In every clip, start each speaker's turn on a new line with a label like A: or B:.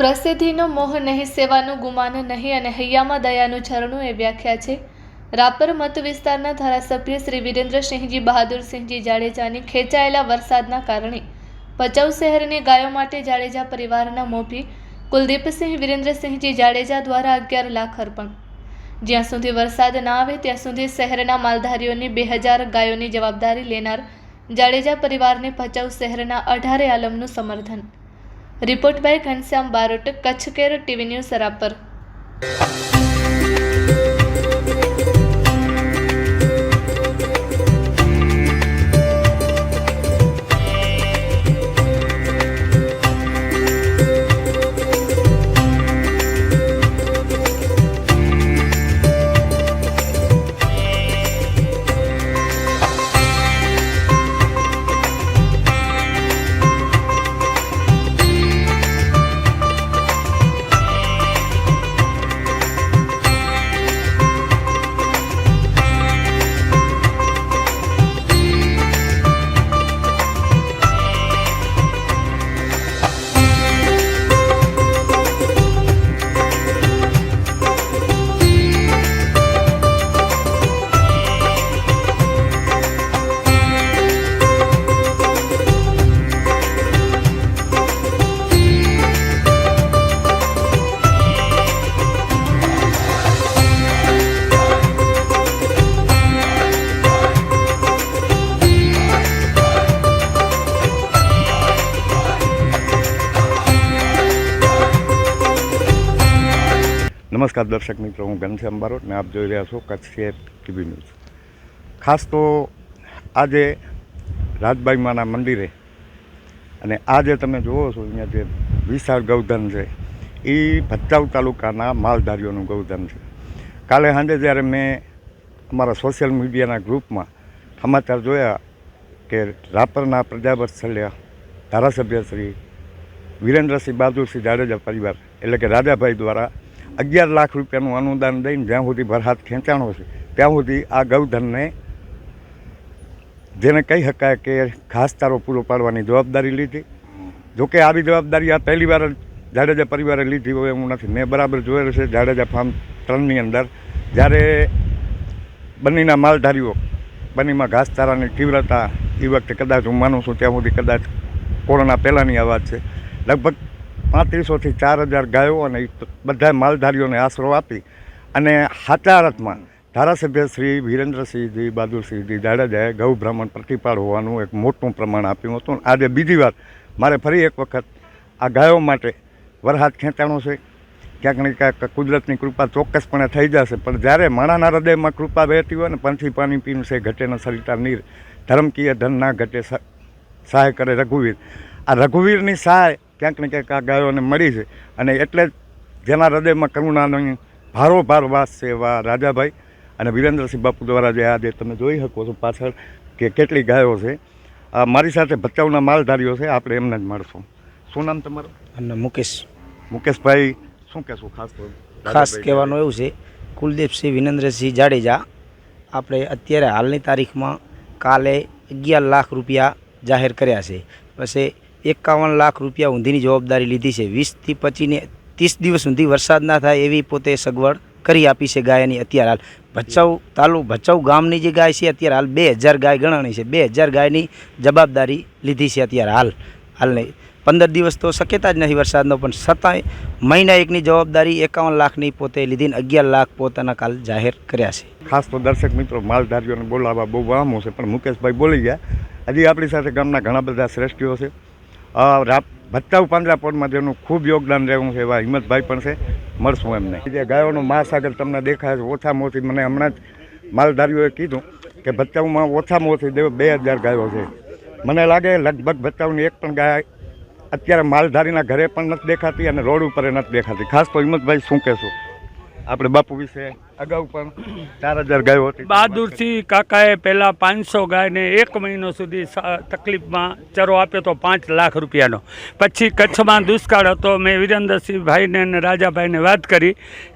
A: પ્રસિદ્ધિનો મોહ નહીં, સેવાનું ગુમાન નહીં અને હૈયામાં દયાનું ઝરણું એ વ્યાખ્યા છે રાપર મત વિસ્તારના ધારાસભ્ય શ્રી વિરેન્દ્રસિંહજી બહાદુરસિંહજી જાડેજાની ખેંચાયેલા વરસાદના કારણે ભચાઉ શહેરની ગાયો માટે જાડેજા પરિવારના મોભી કુલદીપસિંહ વિરેન્દ્રસિંહજી જાડેજા દ્વારા 11 લાખ અર્પણ। જ્યાં સુધી વરસાદ ના આવે ત્યાં સુધી શહેરના માલધારીઓની 2000 ગાયોની જવાબદારી લેનાર જાડેજા પરિવારને ભચાઉ શહેરના 18 આલમનું સમર્થન। रिपोर्ट बाय घनश्याम बारोट, कच्छ केर, टीवी न्यूज़ रापर।
B: नमस्कार दर्शक मित्रों, हूँ घनश्याम बारोट ने आप जो रहा छो कच्छ शहर टीवी न्यूज़। खास तो आज राजबाई माना मंदिरे अने आज तमे जुओ छो अहींया जे विशाल गौधन है ये भचाऊ तालुकाना मालधारीओनुं गौधन है। काले सांजे ज्यारे मैं अमारा सोशल मीडिया ग्रुप में समाचार जोया कि रापरना प्रजावत्सल्य धारासभ्य श्री वीरेन्द्रसिंह बहादुरसिंह जाडेजा परिवार एटले के राजाभाई द्वारा 11 लाख रूपियाનું अनुदान दईने ज्यां सुधी वरसाद खेंचाणो छे त्यां सुधी आ गौधनने जेने कही शकाय के घासचारो पूरो पाडवानी जवाबदारी लीधी। जो कि आवी जवाबदारी आ पहली वार जाडेजा परिवारे लीधी होय एवुं नथी। मैं बराबर जोयेल छे जाडेजा फार्म 3 अंदर ज्यारे बन्नीना मालधारीओ बन्नीमां घासचारानी तीव्रता ए वखते कदाच हूँ मानुं छुं त्यां सुधी कदाच कोरोना पहेलानी आ वात छे। लगभग 3500 થી 4000 गायों और बधा मालधारीओं ने आसरो आपी अने साचा अर्थमां धारासभ्य श्री वीरेन्द्रसिंहजी बहादुरसिंहजी जाडेजाए गौ ब्राह्मण प्रतिपाळ होवानुं एक मोटुं प्रमाण आप्युं हतुं। आज बीजी वार मारे फरी एक वखत आ गायों माटे वरसाद खेंचाणो छे। क्यांक ने क्यांक कुदरतनी कृपा चोक्कसपणे थई जशे, पण ज्यारे माणसना हृदयमां कृपा वहेती होय ने पंथी पाणी पीने से घटे न सरिता नीर, धर्म कीए धन ना घटे सहाय करे रघुवीर। आ रघुवीरनी सहाय क्यांक ने क्यांक आ गायोने मळी छे अने एटले जेना हृदयमां करुणानो भारोभार वास छे एवा राजाभाई अने वीरेन्द्रसिंह बापू द्वारा जे आज तमे जोई शको छो पाछळ के केटली गायो छे। मारी साथे भचाऊना मालधारीओ छे, आपणे एમને જ મળશું। શું નામ તમારું?
C: અને
B: મુકેશભાઈ, શું કહેશો?
C: ખાસ કહેવાનું એવું છે, કુલદીપસિંહ વિરેન્દ્રસિંહ જાડેજા આપણે અત્યારે હાલની તારીખમાં કાલે 11 લાખ રૂપિયા જાહેર કર્યા છે। પછી 51 લાખ રૂપિયા ઊંધીની જવાબદારી લીધી છે। 20 થી 25 ને 30 દિવસ સુધી વરસાદ ના થાય એવી પોતે સગવડ કરી આપી છે ગાયની। અત્યારે હાલ ભચાઉ ગામની જે ગાય છે અત્યારે હાલ 2000 ગાય ગણાણી છે। 2000 ગાયની જવાબદારી લીધી છે અત્યારે હાલને 15 દિવસ તો શક્યતા જ નથી વરસાદનો, પણ છતાંય મહિના એકની જવાબદારી 51 લાખની પોતે લીધીને 11 લાખ પોતાના કાલ જાહેર કર્યા છે।
B: ખાસ તો દર્શક મિત્રો, માલધારીઓને બોલાવવા બહુ વામું છે, પણ મુકેશભાઈ બોલી ગયા। હજી આપણી સાથે ગામના ઘણા બધા શ્રેષ્ઠીઓ છે। ભચાઉ પાંજરાપોળમાં જેનું ખૂબ યોગદાન રહેવું છે એવા હિંમતભાઈ પણ છે, મળશું એમને। જે ગાયોનો મહાસાગર તમને દેખાય છે, ઓછામાં ઓછી મને હમણાં જ માલધારીઓએ કીધું કે ભચાઉમાં ઓછામાં ઓછી 2000 ગાયો છે। મને લાગે લગભગ ભચાઉની એક પણ ગાય અત્યારે માલધારીના ઘરે પણ નથી દેખાતી અને રોડ ઉપર નથી દેખાતી। ખાસ તો હિંમતભાઈ શું કહેશો આપણે બાપુ વિશે? અગાઉ પણ 4000 ગાયો હતી.
D: બહાદુરસિંહ કાકાએ પહેલાં 500 ગાયને 1 મહિનો સુધી તકલીફમાં ચરો આપ્યો તો 5 લાખ રૂપિયાનો. પછી કચ્છમાં દુષ્કાળ હતો. મેં વિરેન્દ્રસિંહ ભાઈને અને રાજાભાઈને વાત કરી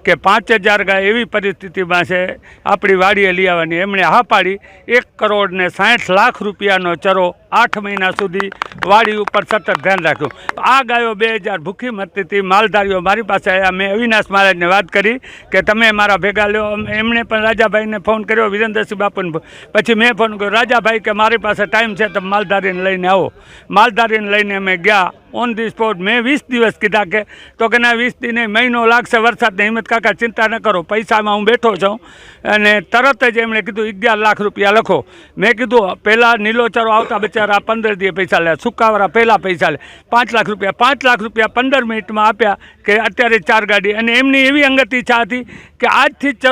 D: કે 5000 ગાય એવી પરિસ્થિતિમાં છે આપણી વાડીએ લઈ આવવાની. એમણે હા પાડી. 1,60,60,00,000 રૂપિયાનો ચરો 8 મહિના સુધી વાડી ઉપર સતત ધ્યાન રાખ્યું. આ ગાયો 2000 ભૂખી મરતી હતી. માલધારીઓ મારી પાસે આવ્યા. મેં અવિનાશ મહારાજને વાત કરી કે તમે મારા ભેગા લ્યો. એમણે પણ રાજાભાઈને ફોન કર્યો, વિરેન્દ્રસિંહ બાપુને. પછી મેં ફોન કર્યો, રાજાભાઈ કે મારી પાસે ટાઈમ છે, તમે માલધારીને લઈને આવો. માલધારીને લઈને અમે ગયા ઓન ધી સ્પોટ. મેં 20 દિવસ કીધા કે તો કે ના 20 દિને મહિનો લાગશે વરસાદને. હિંમત કાકા ચિંતા ન કરો, પૈસામાં હું બેઠો છું. અને તરત જ એમણે કીધું 11 લાખ રૂપિયા લખો. મેં કીધું પહેલાં નીલો ચરો આવતા બચારા 15 દિવસે પૈસા લે, સુકાવાળા પહેલાં પૈસા લે. 5 લાખ રૂપિયા 5 લાખ રૂપિયા 15 મિનિટમાં આપ્યા કે અત્યારે 4 ગાડી. અને એમની એવી અંગત ઈચ્છા હતી કે આજથી જ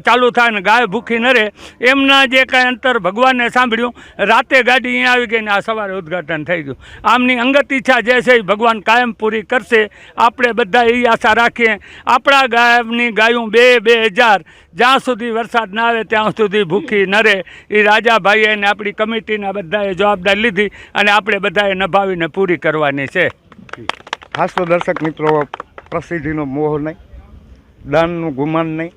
D: ચાલુ થાય ને ગાય ભૂખી ન રહે. એમના જે કાંઈ અંતર ભગવાનને સાંભળ્યું, રાતે ગાડી અહીંયા આવી ગઈ ને આ સવારે ઉદ્ઘાટન થઈ ગયું. આમની અંગત ઈચ્છા જે છે એ ભગવાન કાયમ પૂરી કરશે. આપણે બધા એ આશા રાખીએ. આપણા ગાયની ગાયું 2000 જ્યાં સુધી વરસાદ ના આવે ત્યાં સુધી ભૂખી ન રહે. એ રાજાભાઈએ અને આપણી કમિટીના બધાએ જવાબદારી લીધી અને આપણે બધાએ નભાવીને પૂરી કરવાની છે.
B: ખાસ તો દર્શક મિત્રો, પ્રસિદ્ધિનો મોહ નહીં, દાનનું ગુમાન નહીં.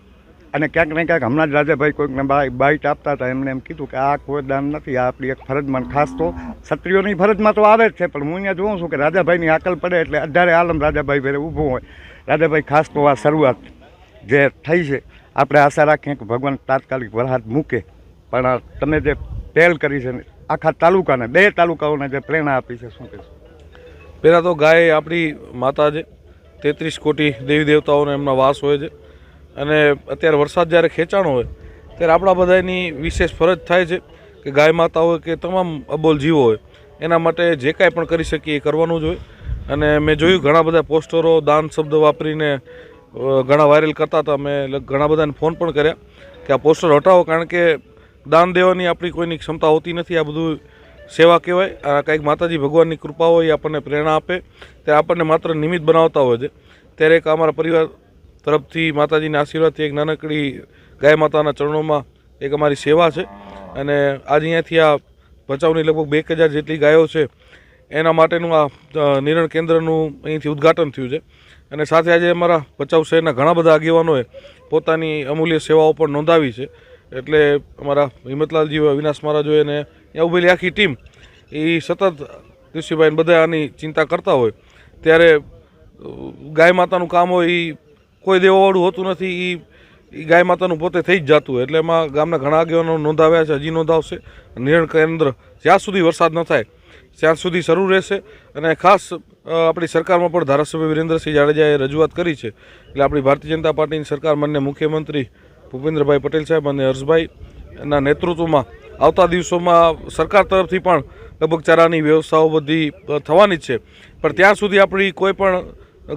B: અને ક્યાંક ને ક્યાંક હમણાં જ રાજાભાઈ કોઈકને બાઇટ આપતા હતા. એમણે એમ કીધું કે આ કોઈ દાન નથી, આ આપણી એક ફરજમાં. ખાસ તો ક્ષત્રિયોની ફરજમાં તો આવે જ છે, પણ હું અહીંયા જોઉં છું કે રાજાભાઈની આકલ પડે એટલે અઢારે આલમ રાજાભાઈ વેરે ઊભું હોય. રાજાભાઈ ખાસ તો આ શરૂઆત જે થઈ છે, આપણે આશા રાખીએ કે ભગવાન તાત્કાલિક વરસાદ મૂકે. પણ તમે જે પહેલ કરી છે આખા તાલુકાને, 2 તાલુકાઓને જે પ્રેરણા આપી છે, શું કહેશો?
E: પહેલાં તો ગાય આપણી માતા છે. 33 કોટી દેવી દેવતાઓનો એમના વાસ હોય છે. અને અત્યારે વરસાદ જ્યારે ખેંચાણો હોય ત્યારે આપણા બધાની વિશેષ ફરજ થાય છે કે ગાય માતા હોય કે તમામ અબોલ જીવો હોય એના માટે જે કાંઈ પણ કરી શકીએ એ કરવાનું જ હોય. અને મેં જોયું ઘણા બધા પોસ્ટરો દાન શબ્દ વાપરીને ઘણા વાયરલ કરતા હતા. મેં ઘણા બધાને ફોન પણ કર્યા કે આ પોસ્ટર હટાવો, કારણ કે દાન દેવાની આપણી કોઈની ક્ષમતા હોતી નથી. આ બધું સેવા કહેવાય. આ કંઈક માતાજી ભગવાનની કૃપા હોય એ આપણને પ્રેરણા આપે, ત્યારે આપણને માત્ર નિમિત્ત બનાવતા હોય છે. ત્યારે એક અમારા પરિવાર તરફથી માતાજીના આશીર્વાદથી એક નાનકડી ગાય માતાના ચરણોમાં એક અમારી સેવા છે. અને આજ અહીંયાથી આ ભચાઉની લગભગ 2000 જેટલી ગાયો છે એના માટેનું આ નિરણ કેન્દ્રનું અહીંથી ઉદ્ઘાટન થયું છે. અને સાથે આજે અમારા ભચાઉ શહેરના ઘણા બધા આગેવાનોએ પોતાની અમૂલ્ય સેવાઓ પણ નોંધાવી છે. એટલે અમારા હિંમતલાલજી હોય, અવિનાશ મહારાજ હોય અને અહીંયા ઉભેલી આખી ટીમ એ સતત ઋષિભાઈ બધા આની ચિંતા કરતા હોય. ત્યારે ગાય માતાનું કામ હોય એ કોઈ દેવાવાળું હોતું નથી. એ ગાય માતાનું પોતે થઈ જ જતું હોય. એટલે એમાં ગામના ઘણા આગેવાનો નોંધાવ્યા છે, હજી નોંધાવશે. નિરણ કેન્દ્ર જ્યાં સુધી વરસાદ ન થાય ત્યાં સુધી શરૂ રહેશે. અને ખાસ આપણી સરકારમાં પણ ધારાસભ્ય વિરેન્દ્રસિંહ જાડેજાએ રજૂઆત કરી છે. એટલે આપણી ભારતીય જનતા પાર્ટીની સરકાર માનનીય મુખ્યમંત્રી ભૂપેન્દ્રભાઈ પટેલ સાહેબ અને હર્ષભાઈના નેતૃત્વમાં આવતા દિવસોમાં સરકાર તરફથી પણ લગભગ ચારાની વ્યવસ્થાઓ બધી થવાની જ છે. પણ ત્યાં સુધી આપણી કોઈ પણ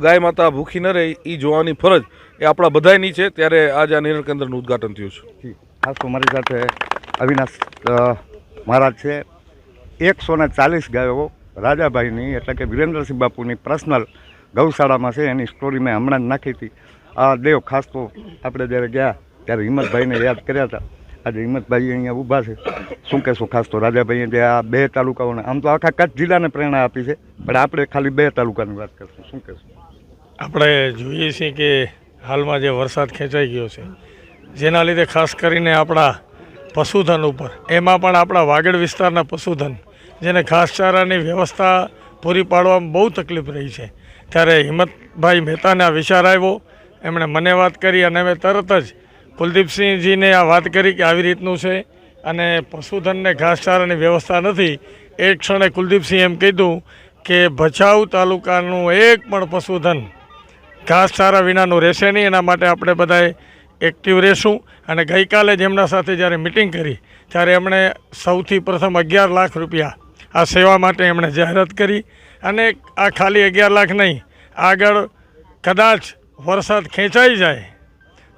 E: ગાય માતા ભૂખી ન રહે એ જોવાની ફરજ એ આપણા બધાની છે. ત્યારે આજે આ નિરણ કેન્દ્રનું ઉદ્ઘાટન થયું છે.
B: ખાસ તો મારી સાથે અવિનાશ મહારાજ છે. 140 ગાયો રાજાભાઈની એટલે કે વિરેન્દ્રસિંહ બાપુની પર્સનલ ગૌશાળામાં છે. એની સ્ટોરી મેં હમણાં જ નાખી હતી. આ દેવ ખાસ તો આપણે જ્યારે ગયા ત્યારે હિંમતભાઈને યાદ કર્યા હતા. આજે હિંમતભાઈ અહીંયા ઊભા છે. શું કહેશો? ખાસ તો રાજાભાઈએ જે આ 2 તાલુકાઓને, આમ તો આખા કચ્છ જિલ્લાને પ્રેરણા આપી છે, પણ આપણે ખાલી 2 તાલુકાની વાત કરશું. શું કહેશો?
F: આપણે જોઈએ છીએ કે હાલમાં જે વરસાદ ખેંચાઈ ગયો છે જેના લીધે ખાસ કરીને આપણા પશુધન ઉપર, એમાં પણ આપણા વાગડ વિસ્તારના પશુધન જેને ઘાસચારાની વ્યવસ્થા પૂરી પાડવામાં બહુ તકલીફ રહી છે. ત્યારે હિંમતભાઈ મહેતાને આ વિચાર આવ્યો. એમણે મને વાત કરી અને અમે તરત જ કુલદીપસિંહજીને આ વાત કરી કે આવી રીતનું છે અને પશુધનને ઘાસચારાની વ્યવસ્થા નથી. એક ક્ષણે કુલદીપસિંહ એમ કીધું કે ભચાઉ તાલુકાનું એક પણ પશુધન ઘાસચારા વિનાનું રહેશે નહીં. એના માટે આપણે બધાએ એક્ટિવ રહેશું. અને ગઈકાલે જ એમના સાથે જ્યારે મિટિંગ કરી ત્યારે એમણે સૌથી પ્રથમ 11 લાખ રૂપિયા આ સેવા માટે એમણે જાહેરાત કરી. અને આ ખાલી 11 લાખ નહીં, આગળ કદાચ વરસાદ ખેંચાઈ જાય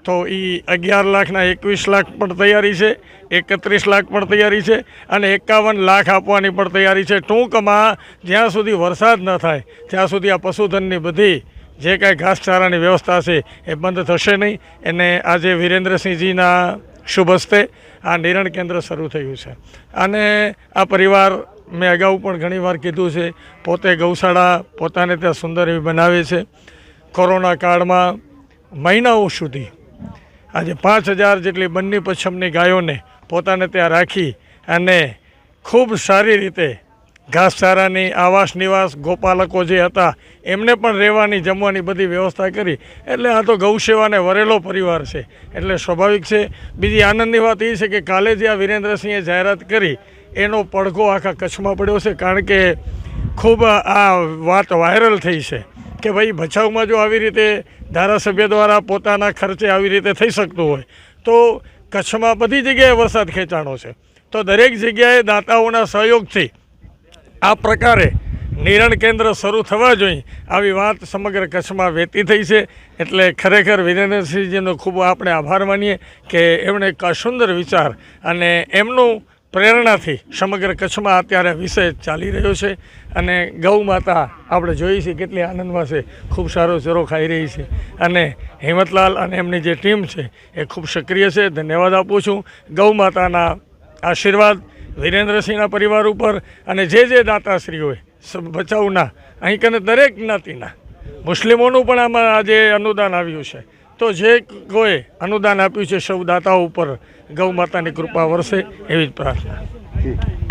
F: તો એ 11 લાખના 21 લાખ પણ તૈયારી છે, 31 લાખ પણ તૈયારી છે અને 51 લાખ આપવાની પણ તૈયારી છે. ટૂંકમાં જ્યાં સુધી વરસાદ ન થાય ત્યાં સુધી આ પશુધનની બધી જે કાંઈ ઘાસચારાની વ્યવસ્થા છે એ બંધ થશે નહીં. એને આજે વિરેન્દ્રસિંહજીના શુભ હસ્તે આ નિરણ કેન્દ્ર શરૂ થયું છે. અને આ પરિવાર મેં અગાઉ પણ ઘણીવાર કીધું છે, પોતે ગૌશાળા પોતાને ત્યાં સુંદર એવી બનાવે છે. કોરોના કાળમાં મહિનાઓ સુધી આજે 5000 જેટલી બંને પચ્છમની ગાયોને પોતાને ત્યાં રાખી અને ખૂબ સારી રીતે ઘાસચારાની આવાસ નિવાસ ગોપાલકો જે હતા એમને પણ રહેવાની જમવાની બધી વ્યવસ્થા કરી. એટલે આ તો ગૌસેવાને વરેલો પરિવાર છે, એટલે સ્વાભાવિક છે. બીજી આનંદની વાત એ છે કે કાલે જે આ વિરેન્દ્રસિંહે જાહેરાત કરી એનો પડઘો આખા કચ્છમાં પડ્યો છે, કારણ કે ખૂબ આ વાત વાયરલ થઈ છે કે ભાઈ ભચાઉમાં જો આવી રીતે ધારાસભ્ય દ્વારા પોતાના ખર્ચે આવી રીતે થઈ શકતું હોય તો કચ્છમાં બધી જગ્યાએ વરસાદ ખેંચાણો છે. તો દરેક જગ્યાએ દાતાઓના સહયોગથી આ પ્રકારે નિરણ કેન્દ્ર શરૂ થવા જોઈએ આવી વાત સમગ્ર કચ્છમાં વહેતી થઈ છે. એટલે ખરેખર વિરેન્દ્રસિંહજીનો ખૂબ આપણે આભાર માનીએ કે એમણે એક સુંદર વિચાર અને એમનું પ્રેરણાથી સમગ્ર કચ્છમાં અત્યારે વિષય ચાલી રહ્યો છે. અને ગૌ માતા આપણે જોઈએ છીએ કેટલી આનંદમાં છે, ખૂબ સારો ચરો ખાઈ રહી છે. અને હિંમતલાલ અને એમની જે ટીમ છે એ ખૂબ સક્રિય છે. ધન્યવાદ આપું છું. ગૌ માતાના આશીર્વાદ વિરેન્દ્રસિંહના પરિવાર ઉપર અને જે દાતાશ્રીઓએ ભચાઉના અહીં કને દરેક જ્ઞાતિના મુસ્લિમોનું પણ આમાં આજે અનુદાન આવ્યું છે. તો જે કોઈ અનુદાન આપ્યું છે સૌ દાતાઓ ઉપર ગૌ માતાની કૃપા વરસે એવી જ પ્રાર્થના.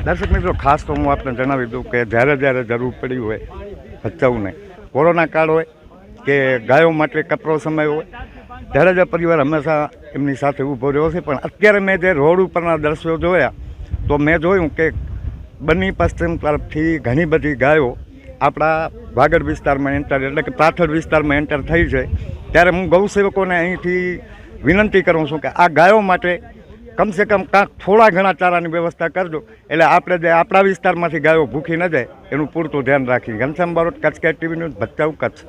B: દર્શક મિત્રો, ખાસ તો હું આપને જણાવી દઉં કે જ્યારે જરૂર પડી હોય ભચાઉને, કોરોના કાળ હોય કે ગાયો માટે કપરો સમય હોય, જાડેજા પરિવાર હંમેશા એમની સાથે ઊભો રહ્યો છે. પણ અત્યારે મેં જે રોડ ઉપરના દ્રશ્યો જોયા તો મેં જોયું કે બન્ની પશ્ચિમ તરફથી ઘણી બધી ગાયો આપણા વાગડ વિસ્તારમાં એન્ટર એટલે કે પાછળ વિસ્તારમાં એન્ટર થઈ છે. ત્યારે હું ગૌસેવકોને અહીંથી વિનંતી કરું છું કે આ ગાયો માટે કમસે કમ કાંક થોડા ઘણા ચારાની વ્યવસ્થા કરજો, એટલે આપણે જે આપણા વિસ્તારમાંથી ગાયો ભૂખી ન જાય એનું પૂરતું ધ્યાન રાખી. ઘનશ્યામ બારોટ, કચ્છ કેટ ટીવી ન્યૂઝ, ભચાઉ, કચ્છ.